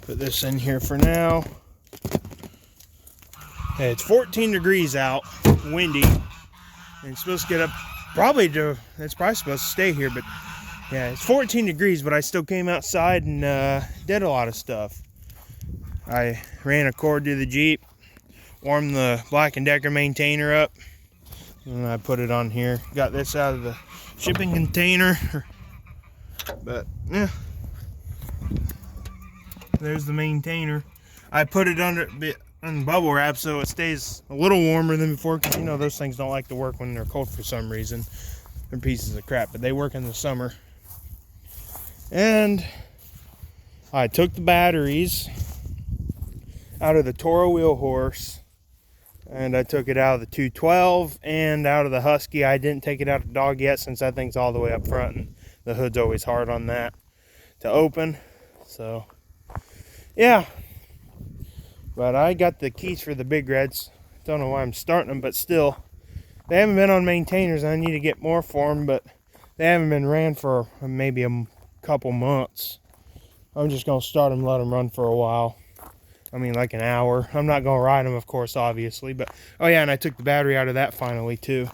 Put this in here for now. Hey, it's 14 degrees out, windy, and it's supposed to get up it's probably supposed to stay here, but yeah, it's 14 degrees, but I still came outside and did a lot of stuff. I ran a cord to the Jeep, warmed the Black & Decker maintainer up, and I put it on here. Got this out of the shipping container, but yeah, there's the maintainer. I put it under bubble wrap so it stays a little warmer than before, because you know those things don't like to work when they're cold for some reason. They're pieces of crap, but they work in the summer. And I took the batteries out of the Toro wheel horse, and I took it out of the 212 and out of the Husky. I didn't take it out of the dog yet, since that thing's all the way up front and the hood's always hard on that to open. So yeah, but I got the keys for the big reds. Don't know why I'm starting them, but still, they haven't been on maintainers. I need to get more for them, but they haven't been ran for maybe a couple months. I'm just gonna start them, let them run for a while. I mean, like an hour. I'm not gonna ride them, of course, obviously, but oh yeah, and I took the battery out of that finally too.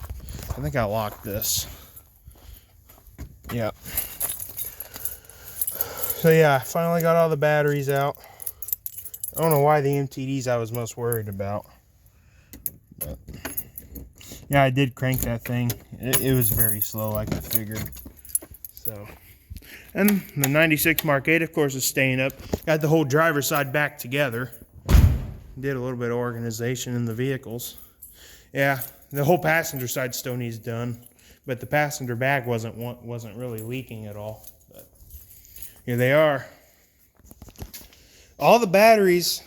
I think I locked this. Yep. So yeah, I finally got all the batteries out. I don't know why the MTDs I was most worried about, but yeah, I did crank that thing. It was very slow, like I figured. So, and the 96 Mark 8, of course, is staying up. Got the whole driver's side back together. Did a little bit of organization in the vehicles. Yeah, the whole passenger side still needs done, but the passenger bag wasn't really leaking at all. But here they are. All the batteries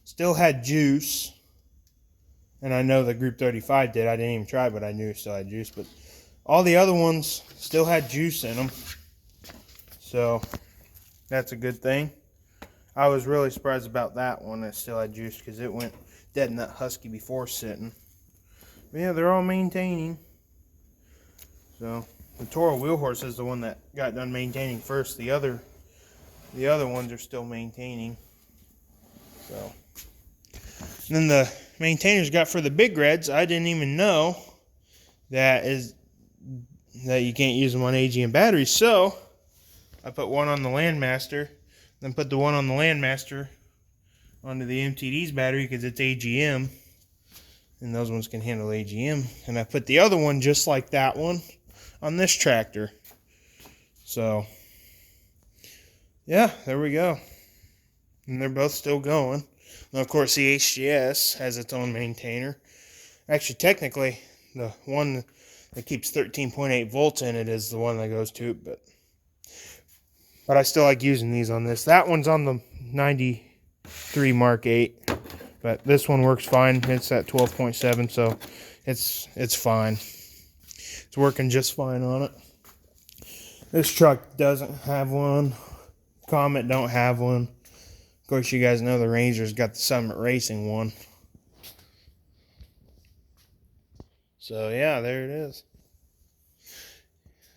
still had juice, and I know the Group 35 did. I didn't even try, but I knew it still had juice. But all the other ones still had juice in them, so that's a good thing. I was really surprised about that one that still had juice, because it went dead in that Husky before sitting. But yeah, they're all maintaining. So the Toro wheel horse is the one that got done maintaining first. The other ones are still maintaining. So, and then the maintainers got for the big reds, I didn't even know that you can't use them on AGM batteries. So I put one on the Landmaster, then put the one on the Landmaster onto the MTD's battery, because it's AGM, and those ones can handle AGM. And I put the other one, just like that one, on this tractor. So yeah, there we go. And they're both still going. Now, of course, the HGS has its own maintainer. Actually, technically, the one that keeps 13.8 volts in it is the one that goes to it, but I still like using these on this. That one's on the 93 Mark 8, but this one works fine. It's at 12.7, so it's fine. It's working just fine on it. This truck doesn't have one. Comet don't have one. Of course, you guys know the Ranger's got the Summit Racing one. So yeah, there it is.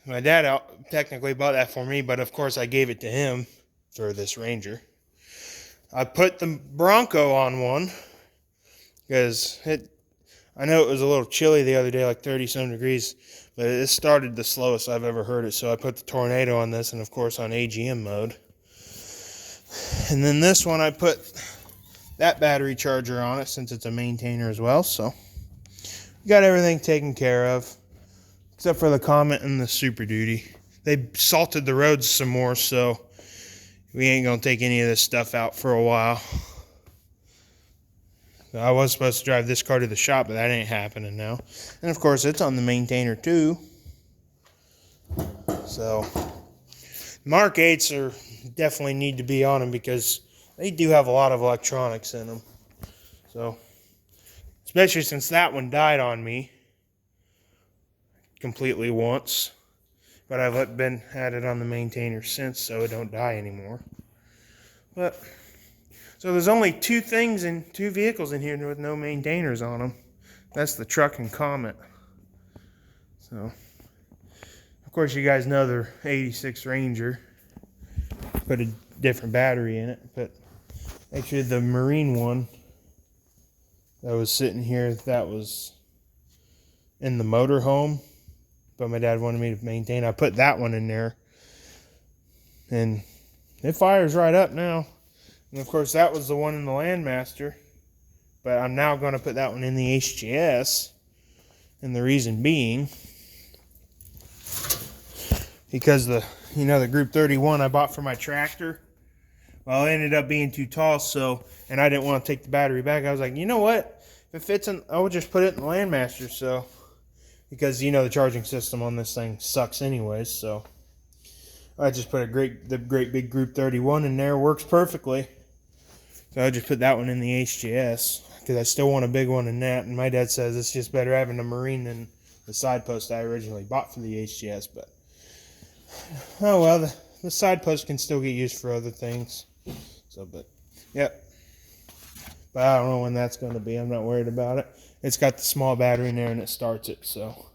My dad technically bought that for me, but of course I gave it to him for this Ranger. I put the Bronco on one because I know it was a little chilly the other day, like 30-some degrees, but it started the slowest I've ever heard it. So I put the Tornado on this, and of course on AGM mode. And then this one, I put that battery charger on it, since it's a maintainer as well. So we got everything taken care of, except for the Comet and the Super Duty. They salted the roads some more, so we ain't gonna take any of this stuff out for a while. So I was supposed to drive this car to the shop, but that ain't happening now. And of course, it's on the maintainer too. So Mark 8s definitely need to be on them, because they do have a lot of electronics in them. So, especially since that one died on me completely once, but I've had it on the maintainer since, so it don't die anymore. But so there's only two vehicles in here with no maintainers on them. That's the truck and Comet. So, of course, you guys know the 86 Ranger. Put a different battery in it. But actually the marine one that was sitting here, that was in the motor home, but my dad wanted me to maintain. I put that one in there, and it fires right up now. And of course that was the one in the Landmaster, but I'm now going to put that one in the HGS, and the reason being because the Group 31 I bought for my tractor, well, it ended up being too tall, and I didn't want to take the battery back. I was like, you know what, if it fits in, I would just put it in the Landmaster. So because the charging system on this thing sucks anyways, so I just put the great big Group 31 in there. Works perfectly. So I just put that one in the HGS because I still want a big one in that. And my dad says it's just better having a marine than the side post I originally bought for the HGS. But oh well, the side post can still get used for other things. So, but yep. But I don't know when that's going to be. I'm not worried about it. It's got the small battery in there and it starts it. So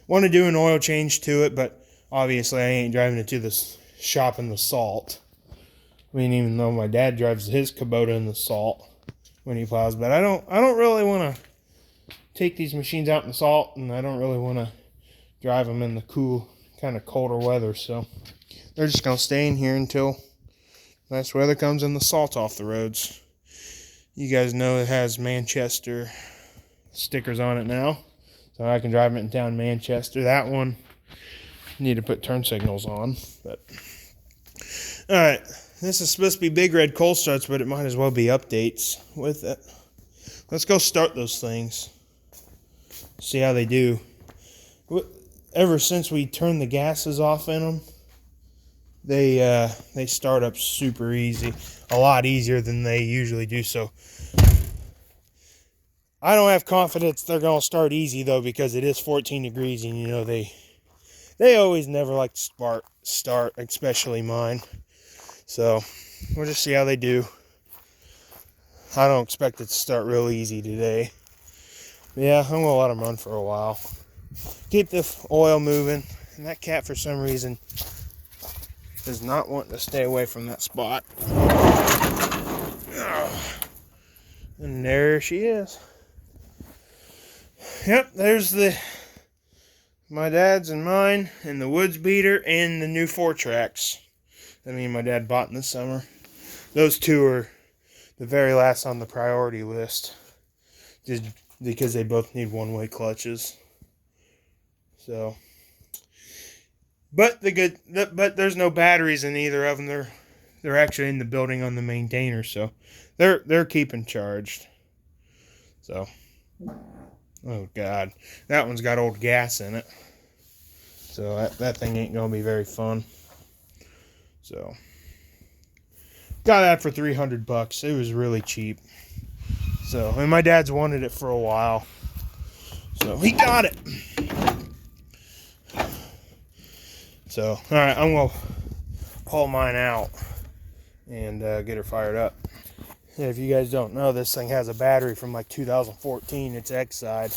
want to do an oil change to it, but obviously I ain't driving it to the shop in the salt. I mean, even though my dad drives his Kubota in the salt when he plows, but I don't really want to take these machines out in the salt, and I don't really want to drive them in the cool, kind of colder weather. So they're just going to stay in here until nice weather comes and the salt off the roads. You guys know it has Manchester stickers on it now, so I can drive it in town Manchester. That one, need to put turn signals on. But all right, this is supposed to be Big Red Cold Starts, but it might as well be updates with it. Let's go start those things, see how they do. Ever since we turned the gases off in them, they start up super easy, a lot easier than they usually do. So I don't have confidence they're going to start easy, though, because it is 14 degrees, and they always never like to start, especially mine. So we'll just see how they do. I don't expect it to start real easy today. But yeah, I'm going to let them run for a while. Keep the oil moving. And that cat, for some reason, is not wanting to stay away from that spot. And there she is. Yep, there's my dad's and mine, and the Woods Beater, and the new 4-tracks that me and my dad bought in the summer. Those two are the very last on the priority list, just because they both need one-way clutches. So, but there's no batteries in either of them. They're actually in the building on the maintainer, so they're keeping charged. So, oh god, that one's got old gas in it, so that thing ain't gonna be very fun. So, got that for $300. It was really cheap. So, and my dad's wanted it for a while, so he got it. So, all right, I'm gonna pull mine out and get her fired up. And if you guys don't know, this thing has a battery from like 2014. It's X-side.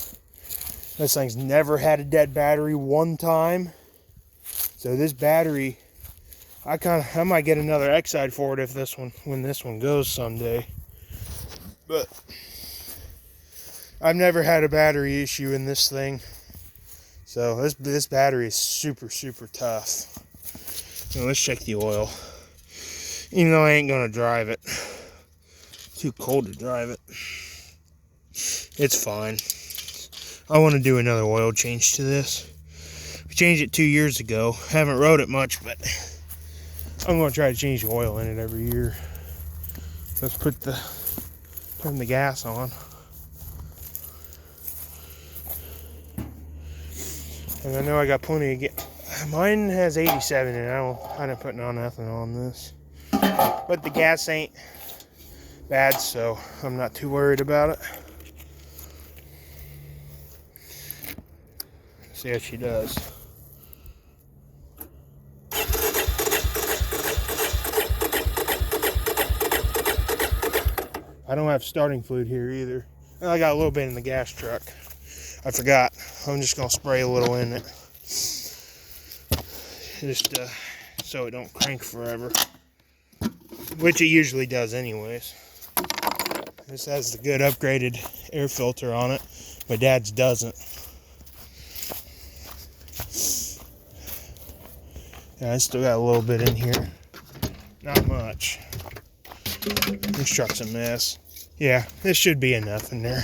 This thing's never had a dead battery one time. So this battery, I might get another X-side for it when this one goes someday. But I've never had a battery issue in this thing. So this battery is super, super tough. So let's check the oil. Even though I ain't gonna drive it. Too cold to drive it. It's fine. I want to do another oil change to this. We changed it 2 years ago. Haven't rode it much, but I'm going to try to change the oil in it every year. Let's turn the gas on. And I know I got plenty of gas. Mine has 87 in it. I didn't put no nothing on this. But the gas ain't bad, so I'm not too worried about it. See how she does. I don't have starting fluid here either. I got a little bit in the gas truck. I forgot. I'm just gonna spray a little in it, just so it don't crank forever. which it usually does anyways. This has the good upgraded air filter on it. My dad's doesn't. Yeah, I still got a little bit in here. Not much. This truck's a mess. Yeah, this should be enough in there.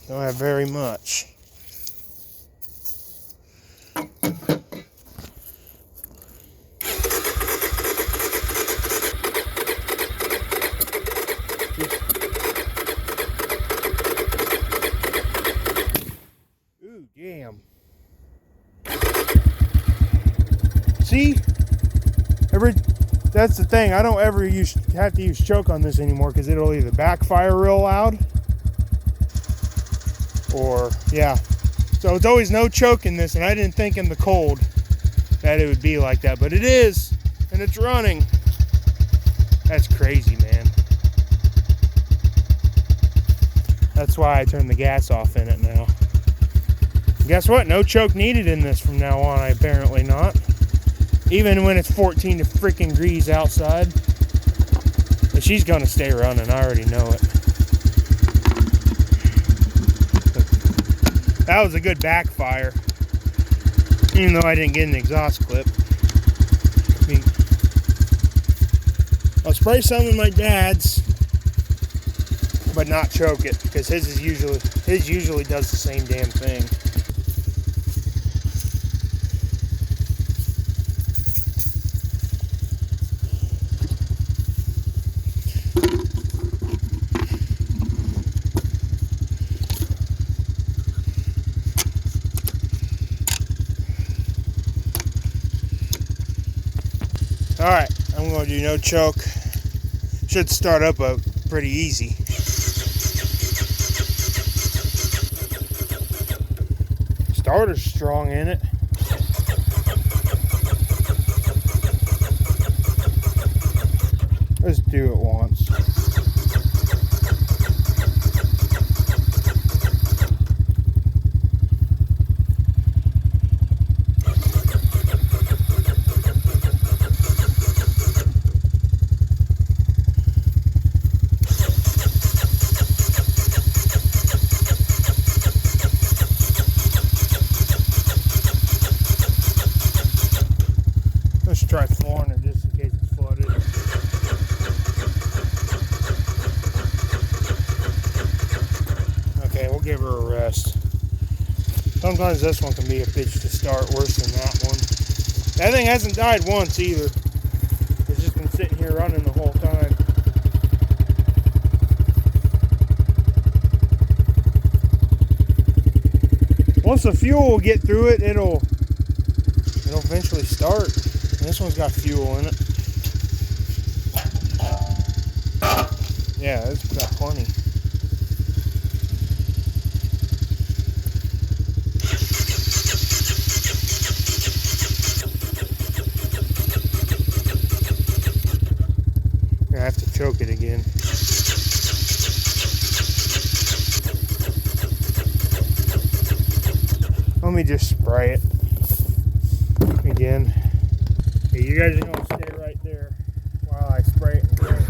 Don't have very much. Ooh, damn. See? That's the thing. I don't ever have to use choke on this anymore because it'll either backfire real loud or, yeah. So it's always no choke in this, and I didn't think in the cold that it would be like that, but it is, and it's running. That's crazy, man. That's why I turned the gas off in it now. Guess what? No choke needed in this from now on, apparently not. Even when it's 14 freaking degrees outside. But she's gonna stay running, I already know it. That was a good backfire. Even though I didn't get an exhaust clip. I mean, I'll spray some of my dad's, but not choke it, because his usually does the same damn thing. Alright, I'm going to do no choke. Should start up pretty easy. Starter's strong in it. Let's do it once. Let's try flooring it just in case it's flooded. Okay, we'll give her a rest. Sometimes this one can be a bitch to start worse than that one. That thing hasn't died once either. It's just been sitting here running the whole time. Once the fuel will get through it, it'll eventually start. This one's got fuel in it. Yeah, it's got plenty. I have to choke it again. Let me just spray it again. Okay, you guys are going to stay right there while I spray it and drink.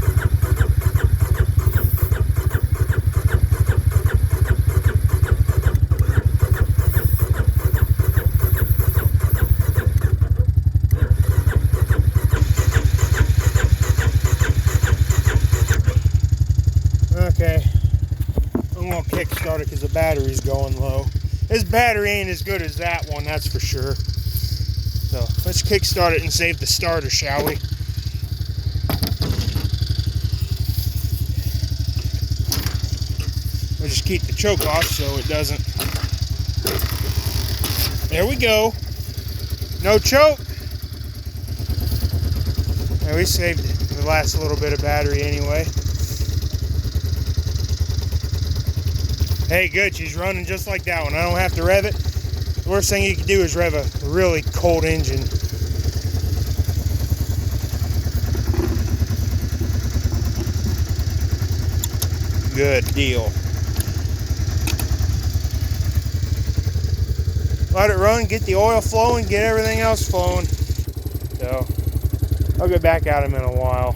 Okay, I'm going to kickstart it because the battery's going low. This battery ain't as good as that one, that's for sure. So let's kickstart it and save the starter, shall we? We'll just keep the choke off so it doesn't. There we go. No choke. And we saved the last little bit of battery anyway. Hey, good. She's running just like that one. I don't have to rev it. The worst thing you can do is rev a really cold engine. Good deal. let it run, get the oil flowing, get everything else flowing. So I'll get back at them in a while.